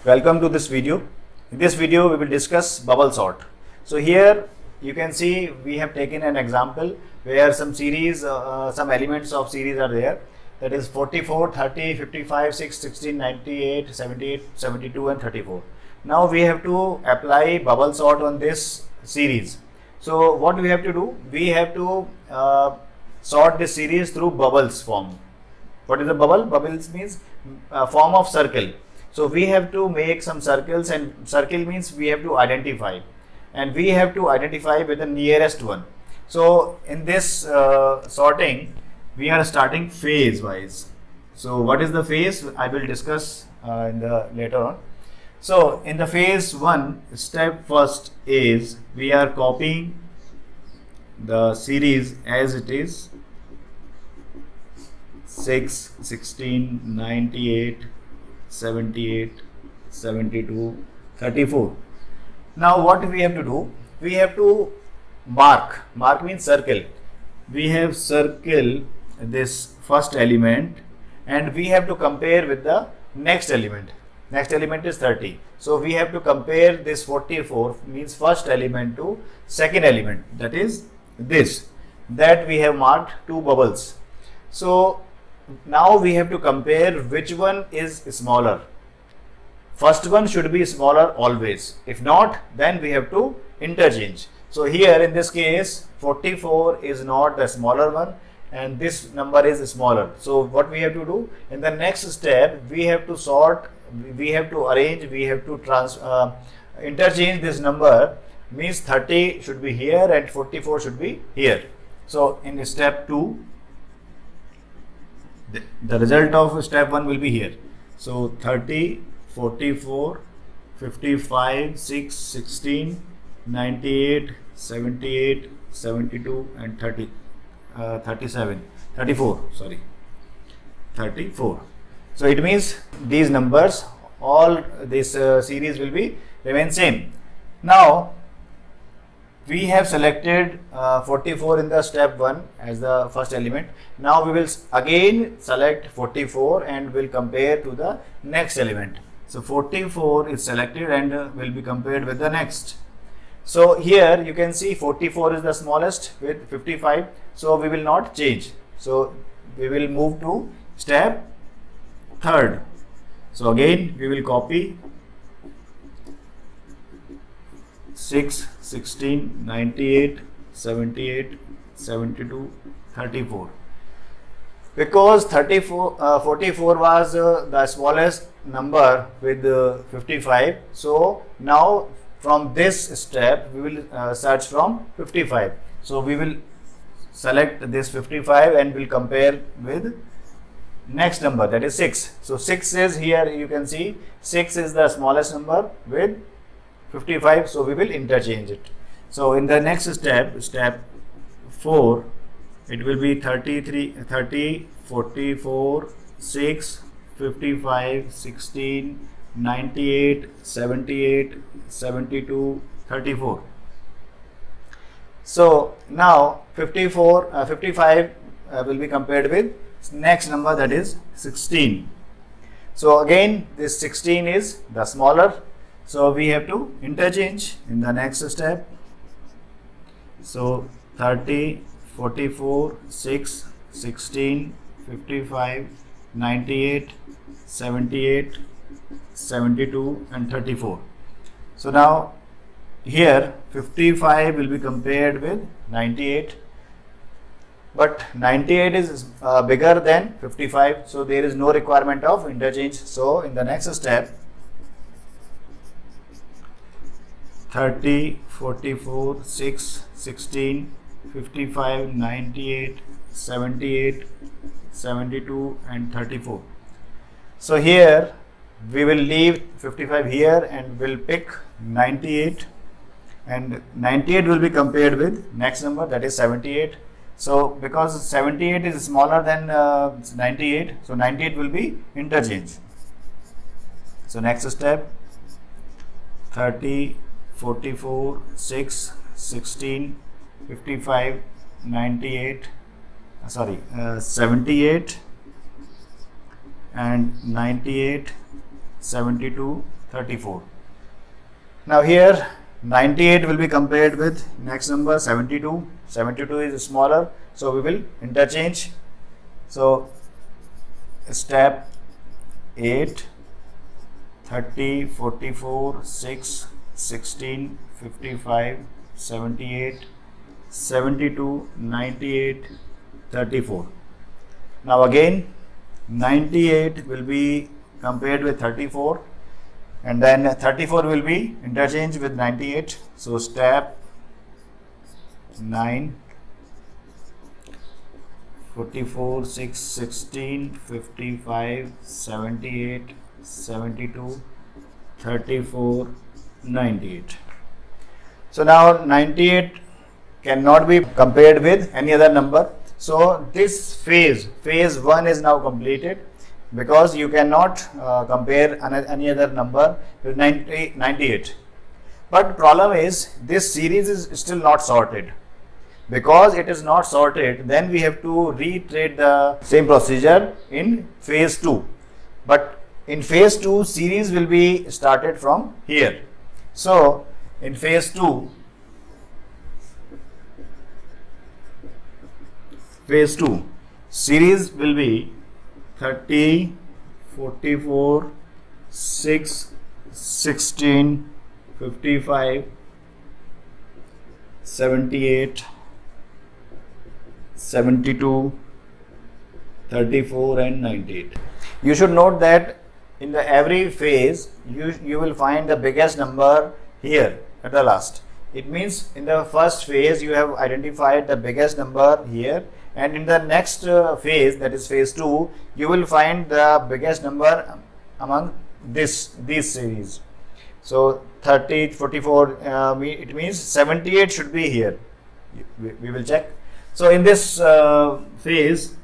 Welcome to this video. In this video we will discuss bubble sort. So here you can see we have taken an example where some series, some elements of series are there, that is 44, 30, 55, 6, 16, 98, 78, 72 and 34. Now we have to apply bubble sort on this series. So what we have to do? We have to sort this series through bubbles form. What is a bubble? Bubbles means form of circle. So we have to make some circles, and circle means we have to identify, and we have to identify with the nearest one. So in this sorting, we are starting phase wise. So what is the phase? I will discuss in the later on. So in the phase 1, step first is we are copying the series as it is 6, 16, 98, 78, 72, 34. Now what we have to do? We have to mark. Mark means circle. We have circle this first element and we have to compare with the next element. Next element is 30. So we have to compare this 44 means first element to second element, that is this, that we have marked two bubbles. So now we have to compare which one is smaller. First one should be smaller always. If not, then we have to interchange. So here in this case 44 is not the smaller one and this number is smaller. So what we have to do in the next step, we have to sort, we have to arrange, we have to interchange this number, means 30 should be here and 44 should be here. So in step 2, the result of step 1 will be here. So 30, 44, 55, 6, 16, 98, 78, 72 and 34. So it means these numbers, all this series will be remain same. Now we have selected 44 in the step 1 as the first element. Now we will again select 44 and will compare to the next element. So 44 is selected and will be compared with the next. So here you can see 44 is the smallest with 55. So we will not change. So we will move to step 3rd. So again we will copy 6, 16, 98, 78, 72, 34. Because 44 was the smallest number with 55. So now from this step we will search from 55. So we will select this 55 and will compare with next number, that is 6. So 6 is here, you can see 6 is the smallest number with 55, so we will interchange it. So in the next step, step 4, it will be 30, 44, 6, 55, 16, 98, 78, 72, 34. So now 55 will be compared with next number, that is 16. So again this 16 is the smaller. So we have to interchange in the next step. So 30, 44, 6, 16, 55, 98, 78, 72 and 34. So now here 55 will be compared with 98. But 98 is bigger than 55. So there is no requirement of interchange. So in the next step, 30, 44, 6, 16, 55, 98, 78, 72 and 34. So here we will leave 55 here and will pick 98, and 98 will be compared with next number, that is 78. So because 78 is smaller than 98, so 98 will be interchanged. So next step, 30, 44, 6, 16, 55, 98, 78 and 98, 72, 34. Now here 98 will be compared with next number 72. 72 is smaller, so we will interchange. So step 8, 30, 44, 6, 16, 55, 78, 72, 98, 34. Now again 98 will be compared with 34, and then 34 will be interchanged with 98. So step 9, 44, 6, 16, 55, 78, 72, 34, 98. So now 98 cannot be compared with any other number. So this phase 1 is now completed, because you cannot compare any other number with 98. But problem is, this series is still not sorted. Because it is not sorted, then we have to reiterate the same procedure in phase 2. But in phase 2, series will be started from here. So in phase 2, series will be 30, 44, 6, 16, 55, 78, 72, 34 and 98. You should note that in the every phase you will find the biggest number here at the last. It means in the first phase you have identified the biggest number here, and in the next phase, that is phase 2, you will find the biggest number among these series. So 30, 44, it means 78 should be here. We will check. So in this phase,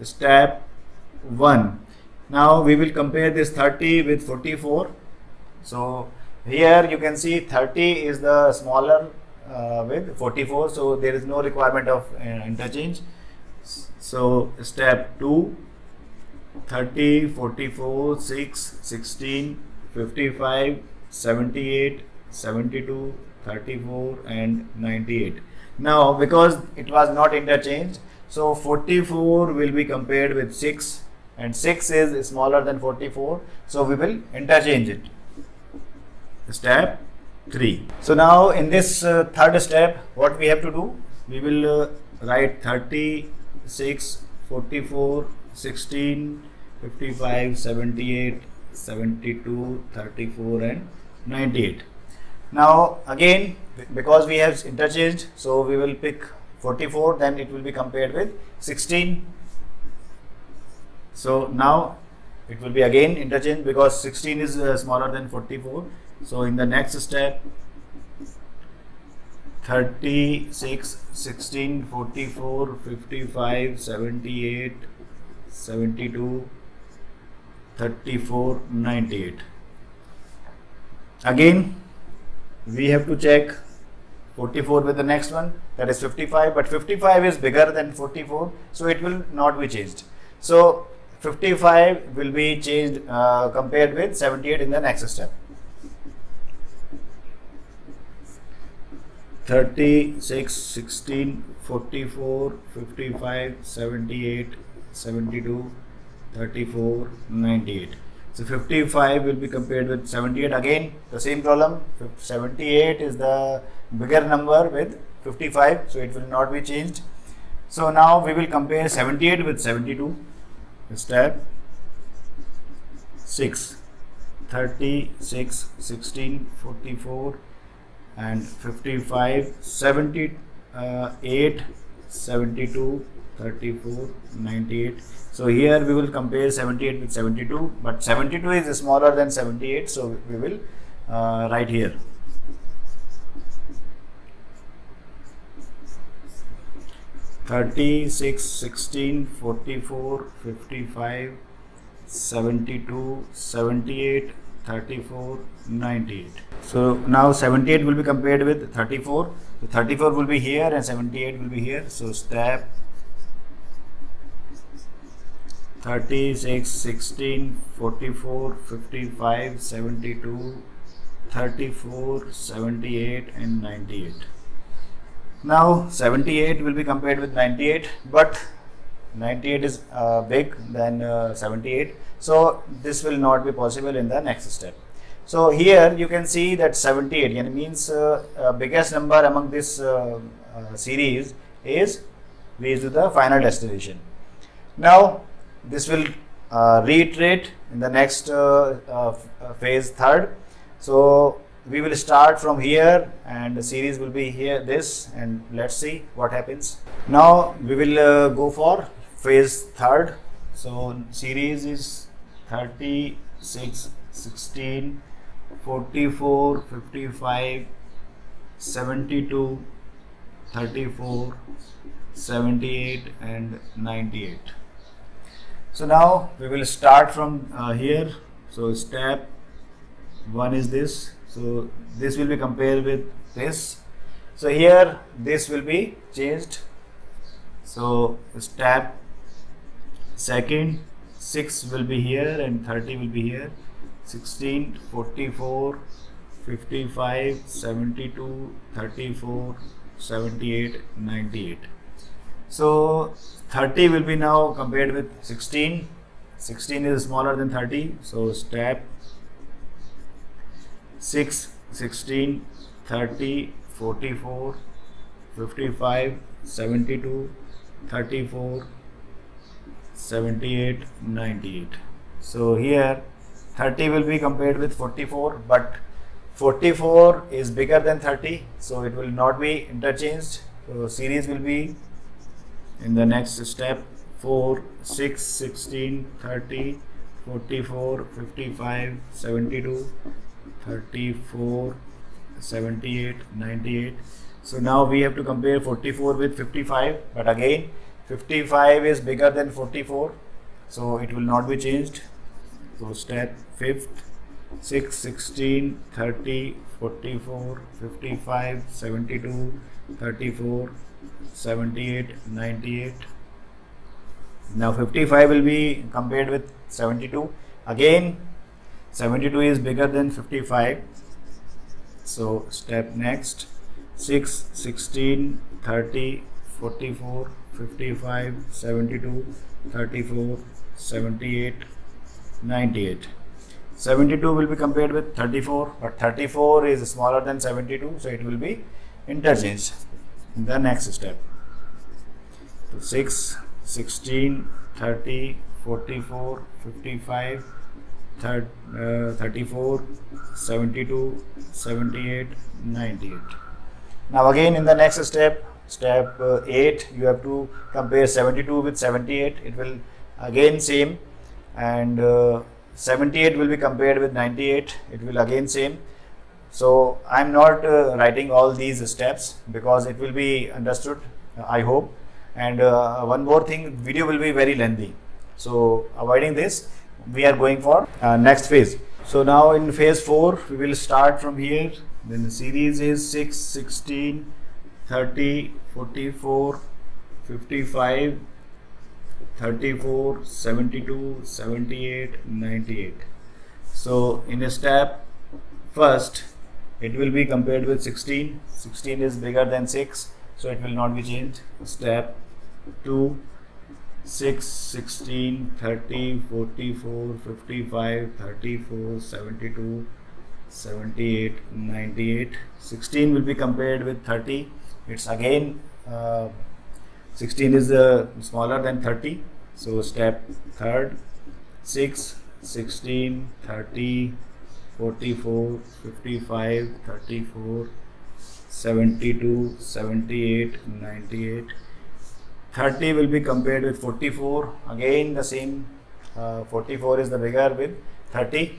step 1, now we will compare this 30 with 44. So here you can see 30 is the smaller with 44, so there is no requirement of interchange. So step 2, 30, 44, 6, 16, 55, 78, 72, 34 and 98. Now because it was not interchanged, so 44 will be compared with 6, and 6 is smaller than 44, so we will interchange it. Step 3. So now in this third step, what we have to do, we will write 36, 44, 16, 55, 78, 72, 34 and 98. Now again, because we have interchanged, so we will pick 44, then it will be compared with 16. So now it will be again interchanged, because 16 is smaller than 44. So in the next step, 36, 16, 44, 55, 78, 72, 34, 98. Again, we have to check 44 with the next one, that is 55, but 55 is bigger than 44, so it will not be changed. So 55 will be changed compared with 78 in the next step. 36, 16, 44, 55, 78, 72, 34, 98. So 55 will be compared with 78. Again, the same problem. 78 is the bigger number with 55, so it will not be changed. So now we will compare 78 with 72. Step 6, 36, 16, 44 and 55, 78, 72, 34, 98. So here we will compare 78 with 72, but 72 is smaller than 78, so we will write here. "36, 16, 44, 55, 72, 78, 34, 98. So now 78 will be compared with 34. So 34 will be here and 78 will be here. So step 36, 16, 44, 55, 72, 34, 78 and 98. Now 78 will be compared with 98, but 98 is big than 78, so this will not be possible in the next step. So here you can see that 78 means biggest number among this series is reached to the final destination. Now this will reiterate in the next phase third. So we will start from here and the series will be here this, and let's see what happens. Now we will go for phase third. So series is 36, 16, 44, 55, 72, 34, 78 and 98. So now we will start from here. So step 1 is this. So this will be compared with this. So here this will be changed. So step second, 6 will be here and 30 will be here. 16, 44, 55, 72, 34, 78, 98. So 30 will be now compared with 16. 16 is smaller than 30. So step 6, 16, 30, 44, 55, 72, 34, 78, 98. So here 30 will be compared with 44, but 44 is bigger than 30, so it will not be interchanged. So series will be in the next step 4, 6, 16, 30, 44, 55, 72, 34, 78, 98. So now we have to compare 44 with 55, but again 55 is bigger than 44, so it will not be changed. So step 5th, 6, 16, 30, 44, 55, 72, 34, 78, 98. Now 55 will be compared with 72. Again 72 is bigger than 55. So step next, 6, 16, 30, 44, 55, 72, 34, 78, 98. 72 will be compared with 34, but 34 is smaller than 72, so it will be interchanged in the next step. So 6, 16, 30, 44, 55, 34, 72, 78, 98. Now again in the next step, step 8, you have to compare 72 with 78. It will again same, and 78 will be compared with 98. It will again same. So I am not writing all these steps because it will be understood, I hope. And one more thing, video will be very lengthy. So avoiding this, we are going for next phase. So now in phase 4, we will start from here. Then the series is 6, 16, 30, 44, 55, 34, 72, 78, 98. So in a step first, it will be compared with 16. 16 is bigger than 6, so it will not be changed. Step 2, 6, 16, 30, 44, 55, 34, 72, 78, 98. 16 will be compared with 30. It's again 16 is smaller than 30. So step third, 6, 16, 30, 44, 55, 34, 72, 78, 98. 30 will be compared with 44. Again the same, 44 is the bigger with 30.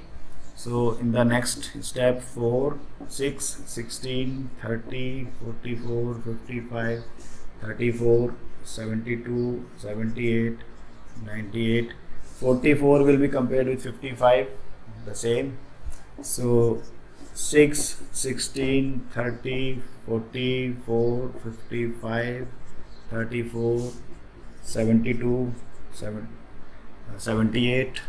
So in the next step 4, 6, 16, 30, 44, 55, 34, 72, 78, 98. 44 will be compared with 55, the same. So 6, 16, 30, 44, 55, 34, 72, 78,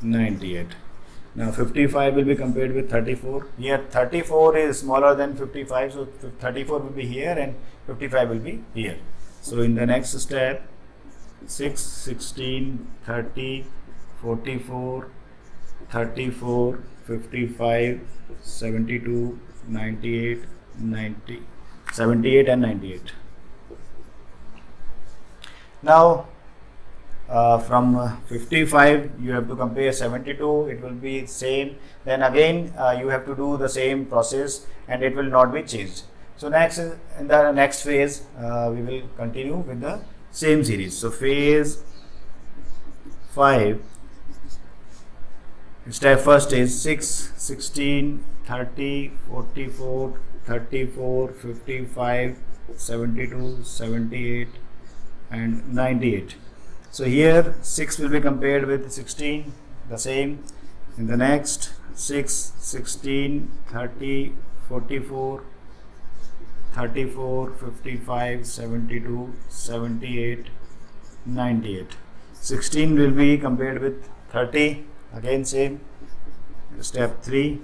98. Now 55 will be compared with 34. Here 34 is smaller than 55, so 34 will be here and 55 will be here. So in the next step, 6, 16, 30, 44, 34, 55, 72, 98, 90, 78 and 98. Now from 55 you have to compare 72, it will be same. Then again you have to do the same process and it will not be changed. So next, in the next phase we will continue with the same series. So phase 5, step first is 6, 16, 30, 44, 34, 55, 72, 78 and 98. So here 6 will be compared with 16, the same. In the next 6, 16, 30, 44, 34, 55, 72, 78, 98. 16 will be compared with 30, again same. Step 3,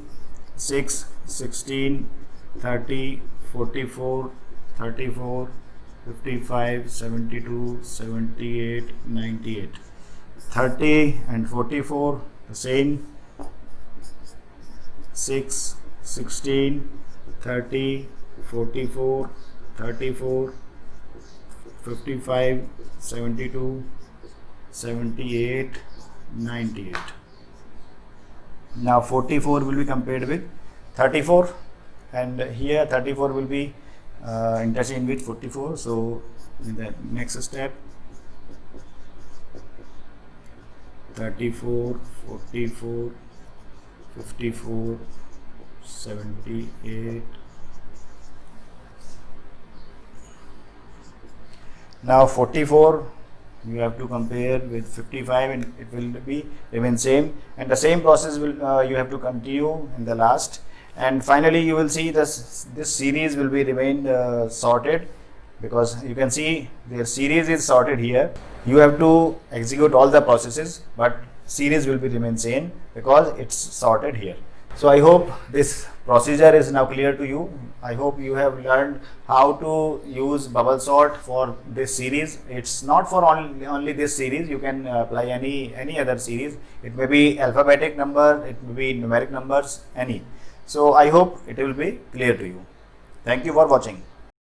6, 16, 30, 44, 34, 55, 72, 78, 98. 30 and 44 the same. 6, 16, 30, 44, 34, 55, 72, 78, 98. Now 44 will be compared with 34 and here 34 will be interchanged with 44. So in the next step 34, 44, 54, 78. Now 44 you have to compare with 55 and it will be remain same, and the same process will you have to continue in the last, and finally you will see this series will be remained sorted, because you can see their series is sorted here. You have to execute all the processes but series will be remain same because it's sorted here. So I hope this procedure is now clear to you. I hope you have learned how to use bubble sort for this series. It's not for only this series. You can apply any other series. It may be alphabetic number, it may be numeric numbers, any. So I hope it will be clear to you. Thank you for watching.